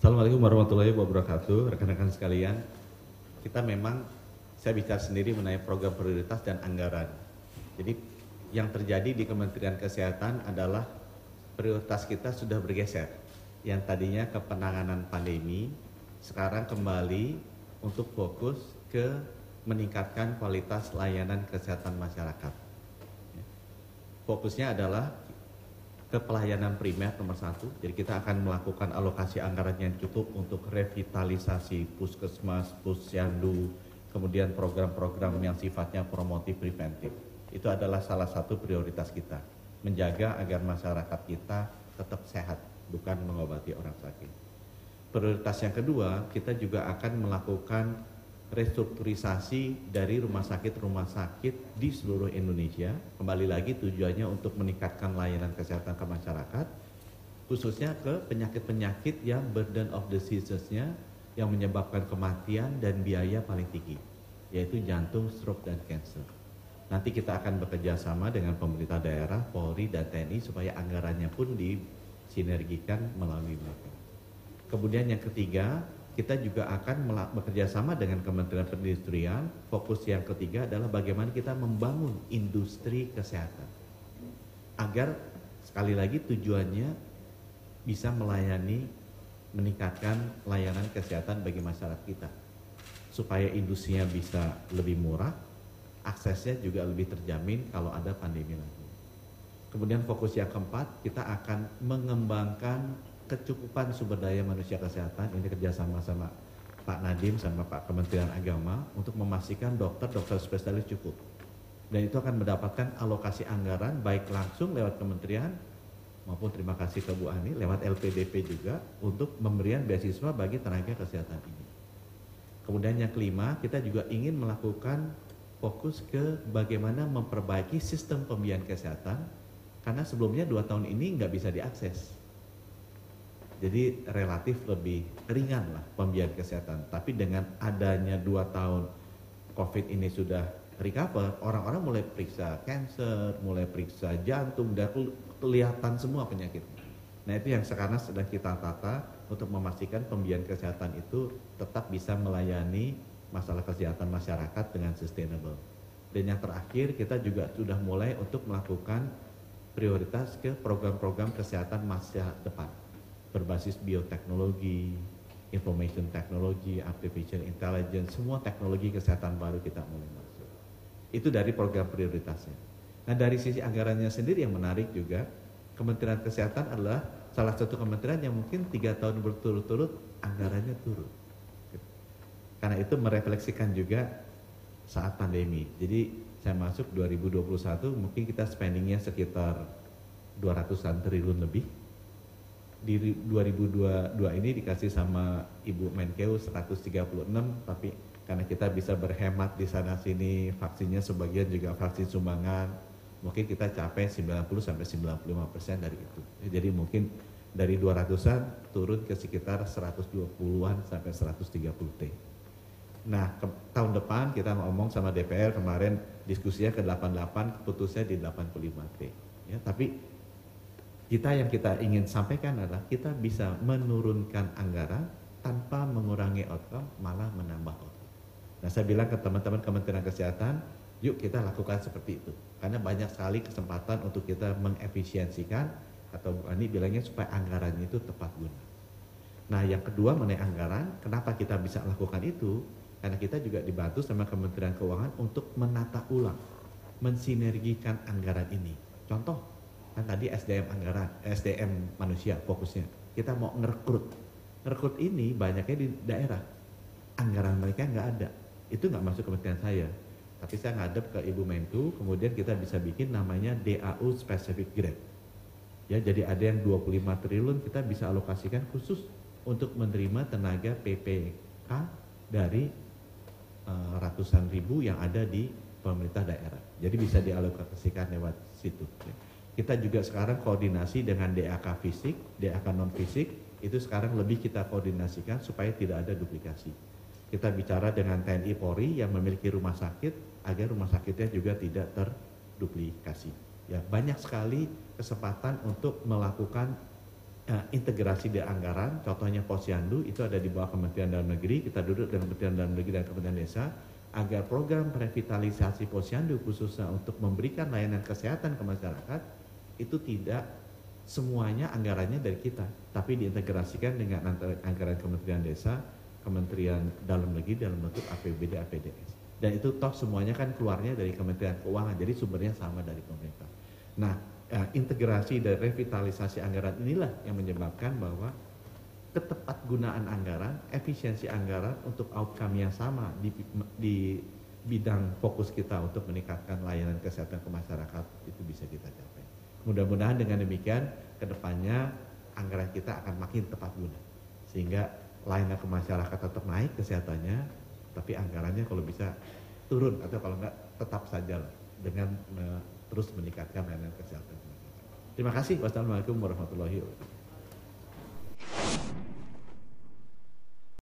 Assalamualaikum warahmatullahi wabarakatuh, rekan-rekan sekalian. Kita memang, saya bicara sendiri mengenai program prioritas dan anggaran. Jadi yang terjadi di Kementerian Kesehatan adalah prioritas kita sudah bergeser. Yang tadinya ke penanganan pandemi, sekarang kembali untuk fokus ke meningkatkan kualitas layanan kesehatan masyarakat. Fokusnya adalah ke pelayanan primer nomor 1, jadi kita akan melakukan alokasi anggaran yang cukup untuk revitalisasi puskesmas, pusyandu, kemudian program-program yang sifatnya promotif preventif. Itu adalah salah satu prioritas kita, menjaga agar masyarakat kita tetap sehat, bukan mengobati orang sakit. Prioritas yang kedua, kita juga akan melakukan restrukturisasi dari rumah sakit di seluruh Indonesia. Kembali lagi tujuannya untuk meningkatkan layanan kesehatan ke masyarakat, khususnya ke penyakit-penyakit yang burden of diseases-nya yang menyebabkan kematian dan biaya paling tinggi, yaitu jantung, stroke, dan cancer. Nanti kita akan bekerja sama dengan pemerintah daerah, Polri, dan TNI supaya anggarannya pun disinergikan melalui mereka. Kemudian yang ketiga, kita juga akan bekerja sama dengan Kementerian Perindustrian. Fokus yang ketiga adalah bagaimana kita membangun industri kesehatan. Agar sekali lagi tujuannya bisa melayani, meningkatkan layanan kesehatan bagi masyarakat kita. Supaya industrinya bisa lebih murah, aksesnya juga lebih terjamin kalau ada pandemi lagi. Kemudian fokus yang keempat, kita akan mengembangkan kecukupan sumber daya manusia kesehatan. Ini kerjasama sama Pak Nadiem sama Pak Kementerian Agama untuk memastikan dokter spesialis cukup. Dan itu akan mendapatkan alokasi anggaran baik langsung lewat kementerian maupun terima kasih ke Bu Ani lewat LPDP juga untuk pemberian beasiswa bagi tenaga kesehatan ini. Kemudian yang kelima, kita juga ingin melakukan fokus ke bagaimana memperbaiki sistem pembiayaan kesehatan, karena sebelumnya 2 tahun ini nggak bisa diakses. Jadi relatif lebih ringan lah pembiayaan kesehatan. Tapi dengan adanya 2 tahun COVID ini sudah recover, orang-orang mulai periksa cancer, mulai periksa jantung, dan kelihatan semua penyakit. Nah itu yang sekarang sedang kita tata untuk memastikan pembiayaan kesehatan itu tetap bisa melayani masalah kesehatan masyarakat dengan sustainable. Dan yang terakhir, kita juga sudah mulai untuk melakukan prioritas ke program-program kesehatan masa depan, berbasis bioteknologi, information technology, artificial intelligence, semua teknologi kesehatan baru kita mulai masuk. Itu dari program prioritasnya. Nah dari sisi anggarannya sendiri yang menarik juga, Kementerian Kesehatan adalah salah satu kementerian yang mungkin 3 tahun berturut-turut anggarannya turun. Karena itu merefleksikan juga saat pandemi. Jadi saya masuk 2021 mungkin kita spendingnya sekitar 200-an triliun lebih. Di 2022 ini dikasih sama Ibu Menkeu 136, tapi karena kita bisa berhemat di sana sini, vaksinnya sebagian juga vaksin sumbangan, mungkin kita capai 90-95% dari itu. Jadi mungkin dari 200-an turun ke sekitar 120-an sampai 130 T. Nah tahun depan kita ngomong sama DPR kemarin diskusinya ke 88, keputusnya di 85 T. Ya, tapi yang kita ingin sampaikan adalah kita bisa menurunkan anggaran tanpa mengurangi outcome, malah menambah outcome. Nah saya bilang ke teman-teman Kementerian Kesehatan, yuk kita lakukan seperti itu. Karena banyak sekali kesempatan untuk kita mengefisiensikan, atau Bu Ani bilangnya supaya anggarannya itu tepat guna. Nah yang kedua mengenai anggaran, kenapa kita bisa lakukan itu? Karena kita juga dibantu sama Kementerian Keuangan untuk menata ulang, mensinergikan anggaran ini. Contoh, kan tadi SDM manusia fokusnya. Kita mau ngerekrut ini banyaknya di daerah. Anggaran mereka nggak ada. Itu nggak masuk kementerian saya. Tapi saya ngadep ke Ibu Menku, kemudian kita bisa bikin namanya DAU Specific Grant. Ya, jadi ada yang 25 triliun kita bisa alokasikan khusus untuk menerima tenaga PPK dari ratusan ribu yang ada di pemerintah daerah. Jadi bisa dialokasikan lewat situ. Kita juga sekarang koordinasi dengan DAK fisik, DAK non fisik, itu sekarang lebih kita koordinasikan supaya tidak ada duplikasi. Kita bicara dengan TNI Polri yang memiliki rumah sakit, agar rumah sakitnya juga tidak terduplikasi. Ya, banyak sekali kesempatan untuk melakukan integrasi di anggaran, contohnya Posyandu itu ada di bawah Kementerian Dalam Negeri, kita duduk dengan Kementerian Dalam Negeri dan Kementerian Desa, agar program revitalisasi Posyandu khususnya untuk memberikan layanan kesehatan ke masyarakat, itu tidak semuanya anggarannya dari kita, tapi diintegrasikan dengan anggaran Kementerian Desa, Kementerian Dalam Negeri dalam bentuk APBD, APDS. Dan itu toh semuanya kan keluarnya dari Kementerian Keuangan, jadi sumbernya sama dari pemerintah. Nah, integrasi dan revitalisasi anggaran inilah yang menyebabkan bahwa ketepat gunaan anggaran, efisiensi anggaran untuk outcome yang sama di bidang fokus kita untuk meningkatkan layanan kesehatan ke masyarakat itu bisa kita capai. Mudah-mudahan dengan demikian kedepannya anggaran kita akan makin tepat guna, sehingga layanan ke masyarakat tetap naik kesehatannya, tapi anggarannya kalau bisa turun atau kalau enggak tetap saja dengan terus meningkatkan layanan kesehatan. Terima kasih. Wassalamualaikum warahmatullahi wabarakatuh.